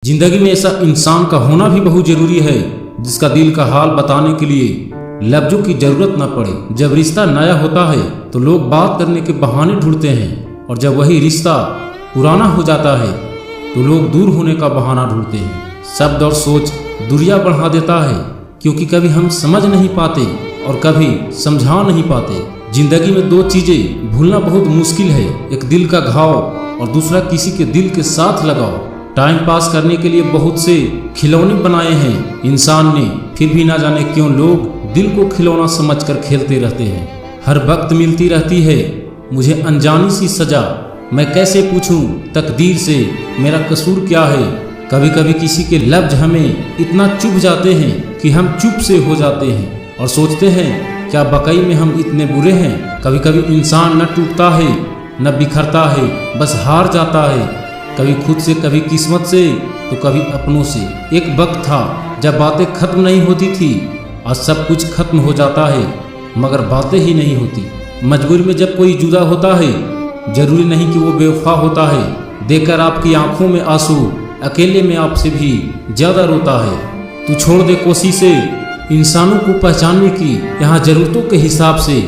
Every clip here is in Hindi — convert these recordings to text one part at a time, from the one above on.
जिंदगी में ऐसा इंसान का होना भी बहुत जरूरी है जिसका दिल का हाल बताने के लिए लफ्जों की जरूरत ना पड़े। जब रिश्ता नया होता है तो लोग बात करने के बहाने ढूंढते हैं, और जब वही रिश्ता पुराना हो जाता है तो लोग दूर होने का बहाना ढूंढते हैं। शब्द और सोच दूरियां बढ़ा देता है, क्योंकि कभी हम समझ नहीं पाते और कभी समझा नहीं पाते। जिंदगी में दो चीजें भूलना बहुत मुश्किल है, एक दिल का घाव और दूसरा किसी के दिल के साथ लगाओ। टाइम पास करने के लिए बहुत से खिलौने बनाए हैं इंसान ने, फिर भी ना जाने क्यों लोग दिल को खिलौना समझकर खेलते रहते हैं। हर वक्त मिलती रहती है मुझे अनजानी सी सजा, मैं कैसे पूछूं तकदीर से मेरा कसूर क्या है। कभी कभी किसी के लफ्ज हमें इतना चुभ जाते हैं कि हम चुप से हो जाते हैं और सोचते हैं क्या वाकई में हम इतने बुरे हैं। कभी कभी इंसान न टूटता है न बिखरता है, बस हार जाता है, कभी खुद से, कभी किस्मत से, तो कभी अपनों से। एक वक्त था जब बातें खत्म नहीं होती थी, आज सब कुछ खत्म हो जाता है मगर बातें ही नहीं होती। मजबूरी में जब कोई जुदा होता है जरूरी नहीं कि वो बेवफा होता है। देखकर आपकी आंखों में आंसू अकेले में आपसे भी ज्यादा रोता है। तू छोड़ दे कोशिशें इंसानों को पहचानने की, यहाँ जरूरतों के हिसाब से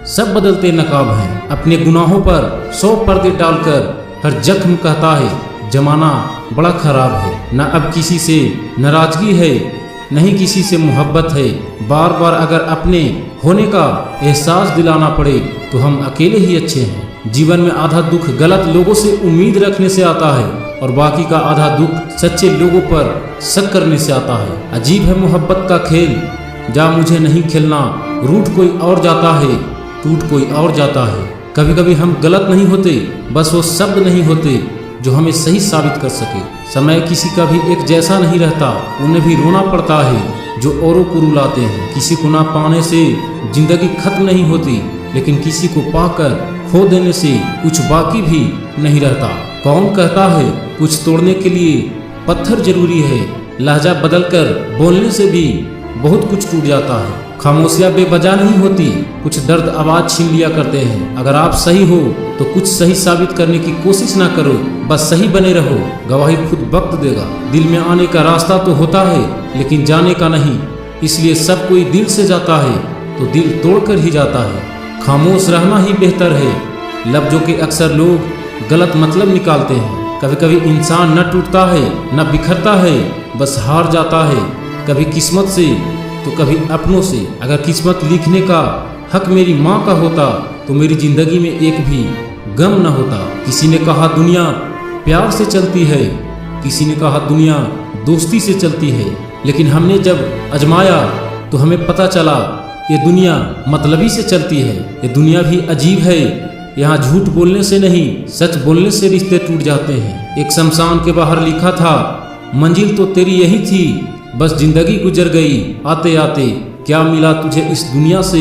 सब बदलते नकाब हैं। अपने गुनाहों पर 100 पर्दे डालकर हर जख्म कहता है जमाना बड़ा खराब है। न अब किसी से नाराजगी है, नहीं किसी से मोहब्बत है। बार बार अगर अपने होने का एहसास दिलाना पड़े तो हम अकेले ही अच्छे हैं। जीवन में आधा दुख गलत लोगों से उम्मीद रखने से आता है और बाकी का आधा दुख सच्चे लोगों पर शक करने से आता है। अजीब है मोहब्बत का खेल, जा मुझे नहीं खेलना। रूठ कोई और जाता है, टूट कोई और जाता है। कभी कभी हम गलत नहीं होते, बस वो शब्द नहीं होते जो हमें सही साबित कर सके। समय किसी का भी एक जैसा नहीं रहता, उन्हें भी रोना पड़ता है जो औरों को रुलाते हैं। किसी को ना पाने से जिंदगी खत्म नहीं होती, लेकिन किसी को पाकर खो देने से कुछ बाकी भी नहीं रहता। कौन कहता है कुछ तोड़ने के लिए पत्थर जरूरी है, लहजा बदलकर बोलने से भी बहुत कुछ टूट जाता है। खामोशियां बेवजह नहीं होती, कुछ दर्द आवाज छीन लिया करते हैं। अगर आप सही हो तो कुछ सही साबित करने की कोशिश ना करो, बस सही बने रहो, गवाही खुद वक्त देगा। दिल में आने का रास्ता तो होता है लेकिन जाने का नहीं, इसलिए सब कोई दिल से जाता है तो दिल तोड़कर ही जाता है। खामोश रहना ही बेहतर है, लफ्जों के अक्सर लोग गलत मतलब निकालते हैं। कभी कभी इंसान न टूटता है न बिखरता है, बस हार जाता है, कभी किस्मत से तो कभी अपनों से। अगर किस्मत लिखने का हक मेरी माँ का होता तो मेरी जिंदगी में एक भी गम न होता। किसी ने कहा दुनिया प्यार से चलती है, किसी ने कहा दुनिया दोस्ती से चलती है, लेकिन हमने जब आजमाया तो हमें पता चला ये दुनिया मतलबी से चलती है। ये दुनिया भी अजीब है, यहाँ झूठ बोलने से नहीं सच बोलने से रिश्ते टूट जाते हैं। एक शमशान के बाहर लिखा था मंजिल तो तेरी यही थी, बस जिंदगी गुजर गई आते आते। क्या मिला तुझे इस दुनिया से,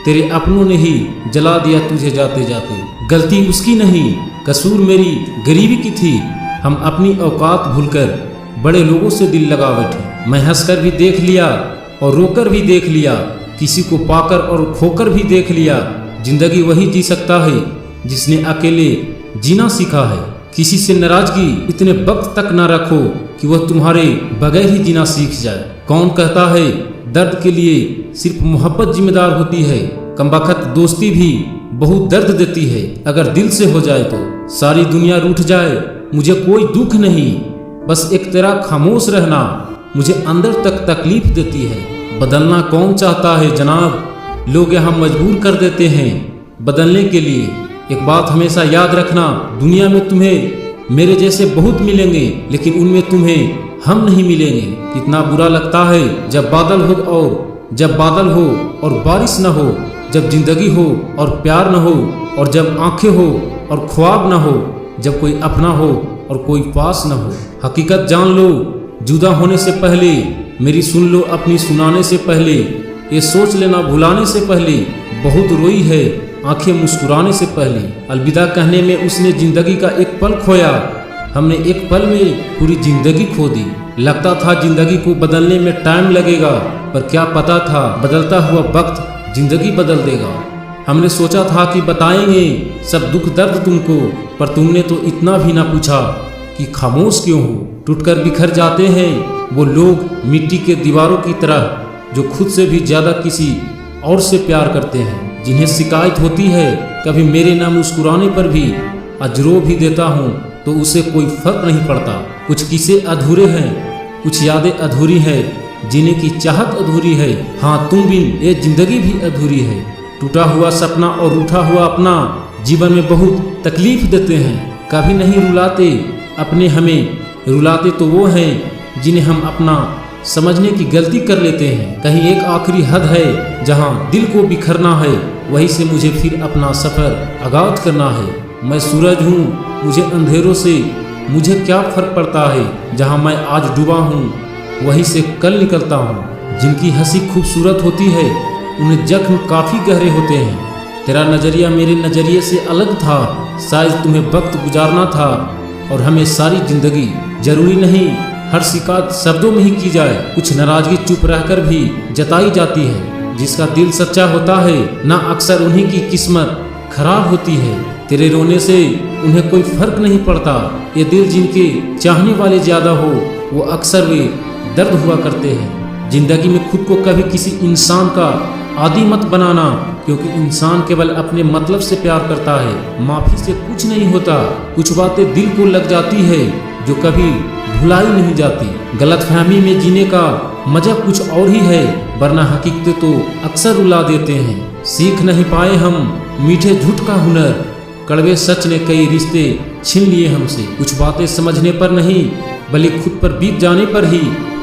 तेरे अपनों ने ही जला दिया तुझे जाते जाते। गलती उसकी नहीं, कसूर मेरी गरीबी की थी। हम अपनी औकात भूलकर बड़े लोगों से दिल लगा बैठे। मैं हंसकर भी देख लिया और रोकर भी देख लिया, किसी को पाकर और खोकर भी देख लिया। जिंदगी वही जी सकता है जिसने अकेले जीना सीखा है। किसी से नाराजगी इतने वक्त तक ना रखो कि वह तुम्हारे बगैर ही जीना सीख जाए। कौन कहता है दर्द के लिए सिर्फ मोहब्बत जिम्मेदार होती है, कमबख्त दोस्ती भी बहुत दर्द देती है। अगर दिल से हो जाए तो सारी दुनिया रूठ जाए, मुझे कोई दुख नहीं, बस एक तेरा खामोश रहना मुझे अंदर तक तकलीफ देती है। बदलना कौन चाहता है जनाब, लोग यहाँ मजबूर कर देते हैं बदलने के लिए। एक बात हमेशा याद रखना, दुनिया में तुम्हें मेरे जैसे बहुत मिलेंगे, लेकिन उनमें तुम्हें हम नहीं मिलेंगे। कितना बुरा लगता है जब बादल हो और बारिश न हो, जब जिंदगी हो और प्यार न हो, और जब आंखें हो और ख्वाब न हो, जब कोई अपना हो और कोई पास न हो। हकीकत जान लो जुदा होने से पहले, मेरी सुन लो अपनी सुनाने से पहले, ये सोच लेना भुलाने से पहले, बहुत रोई है आंखें मुस्कुराने से पहले। अलविदा कहने में उसने जिंदगी का एक पल खोया, हमने एक पल में पूरी जिंदगी खो दी। लगता था जिंदगी को बदलने में टाइम लगेगा, पर क्या पता था बदलता हुआ वक्त जिंदगी बदल देगा। हमने सोचा था कि बताएंगे सब दुख दर्द तुमको, पर तुमने तो इतना भी ना पूछा कि खामोश क्यों हो। टूटकर बिखर जाते हैं वो लोग मिट्टी के दीवारों की तरह जो खुद से भी ज्यादा किसी और से प्यार करते हैं। जिन्हें शिकायत होती है कभी मेरे ना मुस्कुराने पर भी, आज रो भी देता हूँ तो उसे कोई फर्क नहीं पड़ता। कुछ किस्से अधूरे हैं, कुछ यादें अधूरी है, जीने की चाहत अधूरी है। हाँ, तुम बिन ये जिंदगी भी अधूरी है। टूटा हुआ सपना और रूठा हुआ अपना जीवन में बहुत तकलीफ देते हैं। कभी नहीं रुलाते अपने, हमें रुलाते तो वो हैं जिन्हें हम अपना समझने की गलती कर लेते हैं। कहीं एक आखिरी हद है जहाँ दिल को बिखरना है, वहीं से मुझे फिर अपना सफ़र आगाज करना है। मैं सूरज हूँ, मुझे अंधेरों से मुझे क्या फ़र्क पड़ता है। जहाँ मैं आज डूबा हूँ वहीं से कल निकलता हूँ। जिनकी हंसी खूबसूरत होती है उन्हें जख्म काफ़ी गहरे होते हैं। तेरा नज़रिया मेरे नज़रिए से अलग था, शायद तुम्हें वक्त गुजारना था और हमें सारी ज़िंदगी। ज़रूरी नहीं हर शिकायत शब्दों में ही की जाए, कुछ नाराज़गी चुप रहकर भी जताई जाती है। जिसका दिल सच्चा होता है ना अक्सर उन्हीं की किस्मत खराब होती है। तेरे रोने से उन्हें कोई फर्क नहीं पड़ता। ये दिल जिनके चाहने वाले ज़्यादा हो वो अक्सर वे दर्द हुआ करते हैं। जिंदगी में खुद को कभी किसी इंसान का आदी मत बनाना, क्योंकि इंसान केवल अपने मतलब से प्यार करता है। माफ़ी से कुछ नहीं होता, कुछ बातें दिल को लग जाती है जो कभी भुलाई नहीं जाती। गलतफहमी में जीने का मजा कुछ और ही है, वरना हकीकतें तो अक्सर रुला देते हैं। सीख नहीं पाए हम मीठे झूठ का हुनर, कड़वे सच ने कई रिश्ते छीन लिए हमसे। कुछ बातें समझने पर नहीं बल्कि खुद पर बीत जाने पर ही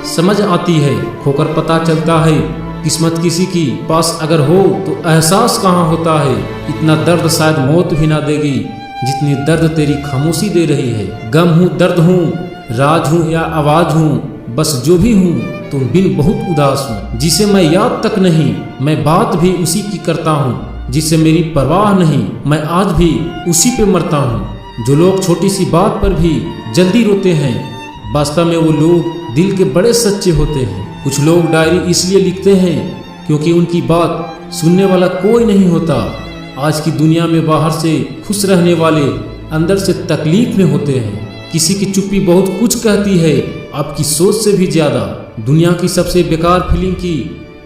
समझ आती है। खोकर पता चलता है किस्मत किसी की पास अगर हो तो एहसास कहाँ होता है। इतना दर्द शायद मौत भी ना देगी जितनी दर्द तेरी खामोशी दे रही है। गम हूँ, दर्द हूँ, राज हूँ या आवाज हूँ, बस जो भी हूँ तुम बिन बहुत उदास हूँ। जिसे मैं याद तक नहीं, मैं बात भी उसी की करता हूँ। जिससे मेरी परवाह नहीं, मैं आज भी उसी पे मरता हूँ। जो लोग छोटी सी बात पर भी जल्दी रोते हैं, वास्तव में वो लोग दिल के बड़े सच्चे होते हैं। कुछ लोग डायरी इसलिए लिखते हैं क्योंकि उनकी बात सुनने वाला कोई नहीं होता। आज की दुनिया में बाहर से खुश रहने वाले अंदर से तकलीफ में होते हैं। किसी की चुप्पी बहुत कुछ कहती है, आपकी सोच से भी ज़्यादा। दुनिया की सबसे बेकार फीलिंग की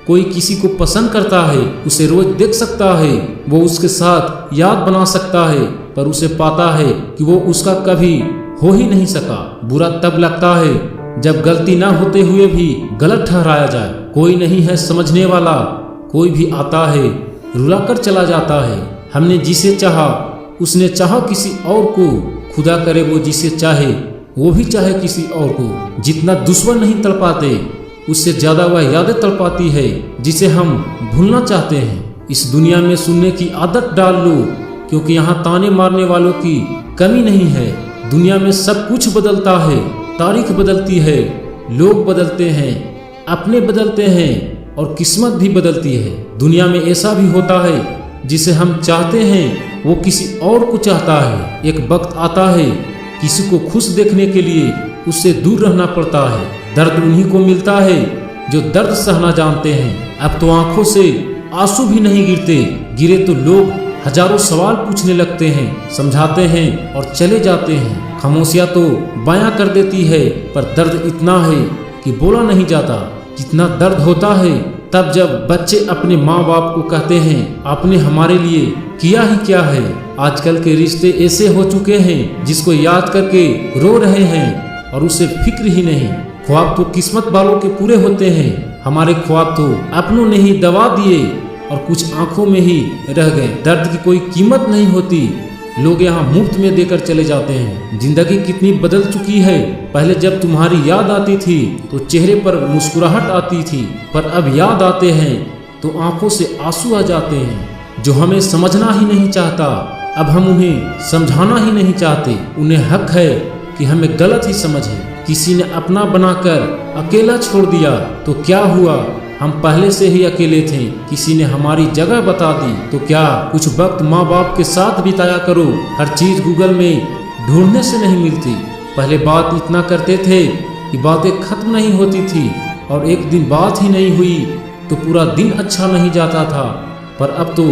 कोई किसी को पसंद करता है, उसे रोज देख सकता है, वो उसके साथ याद बना सकता है, पर उसे पाता है कि वो उसका कभी हो ही नहीं सका। बुरा तब लगता है जब गलती ना होते हुए भी गलत ठहराया जाए। कोई नहीं है समझने वाला, कोई भी आता है रुला कर चला जाता है। हमने जिसे चाहा उसने चाहा किसी और को, खुदा करे वो जिसे चाहे वो भी चाहे किसी और को। जितना दुश्मन नहीं तड़पाते उससे ज़्यादा वह यादें तड़पाती है जिसे हम भूलना चाहते हैं। इस दुनिया में सुनने की आदत डाल लो, क्योंकि यहाँ ताने मारने वालों की कमी नहीं है। दुनिया में सब कुछ बदलता है, तारीख बदलती है, लोग बदलते हैं, अपने बदलते हैं और किस्मत भी बदलती है। दुनिया में ऐसा भी होता है जिसे हम चाहते हैं वो किसी और को चाहता है। एक वक्त आता है किसी को खुश देखने के लिए उससे दूर रहना पड़ता है। दर्द उन्हीं को मिलता है जो दर्द सहना जानते हैं। अब तो आंखों से आंसू भी नहीं गिरते, गिरे तो लोग हजारों सवाल पूछने लगते हैं, समझाते हैं और चले जाते हैं। खामोशियाँ तो बयां कर देती है, पर दर्द इतना है कि बोला नहीं जाता। जितना दर्द होता है तब जब बच्चे अपने माँ बाप को कहते हैं आपने हमारे लिए किया ही क्या है। आजकल के रिश्ते ऐसे हो चुके हैं जिसको याद करके रो रहे हैं और उसे फिक्र ही नहीं। ख्वाब तो किस्मत वालों के पूरे होते हैं, हमारे ख्वाब तो अपनों ने ही दबा दिए और कुछ आंखों में ही रह गए। दर्द की कोई कीमत नहीं होती, लोग यहाँ मुफ्त में देकर चले जाते हैं। जिंदगी कितनी बदल चुकी है। पहले जब तुम्हारी याद आती थी तो चेहरे पर मुस्कुराहट आती थी, पर अब याद आते हैं तो आंखों से आंसू आ जाते हैं। जो हमें समझना ही नहीं चाहता, अब हम उन्हें समझाना ही नहीं चाहते। उन्हें हक है कि हमें गलत ही समझे। किसी ने अपना बनाकर अकेला छोड़ दिया तो क्या हुआ, हम पहले से ही अकेले थे। किसी ने हमारी जगह बता दी तो क्या, कुछ वक्त माँ बाप के साथ बिताया करो। हर चीज़ गूगल में ढूंढने से नहीं मिलती। पहले बात इतना करते थे कि बातें खत्म नहीं होती थी, और एक दिन बात ही नहीं हुई तो पूरा दिन अच्छा नहीं जाता था। पर अब तो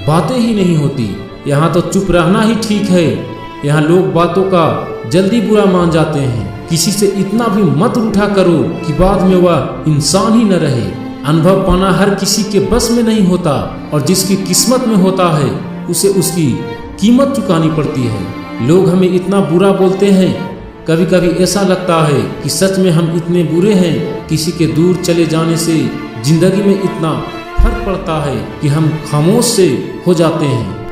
बातें ही नहीं होती। यहाँ तो चुप रहना ही ठीक है। यहाँ लोग बातों का जल्दी बुरा मान जाते हैं। किसी से इतना भी मत रूठा करो कि बाद में वह इंसान ही न रहे। अनुभव पाना हर किसी के बस में नहीं होता और जिसकी किस्मत में होता है उसे उसकी कीमत चुकानी पड़ती है। लोग हमें इतना बुरा बोलते हैं, कभी कभी ऐसा लगता है कि सच में हम इतने बुरे हैं। किसी के दूर चले जाने से जिंदगी में इतना फर्क पड़ता है कि हम खामोश से हो जाते हैं।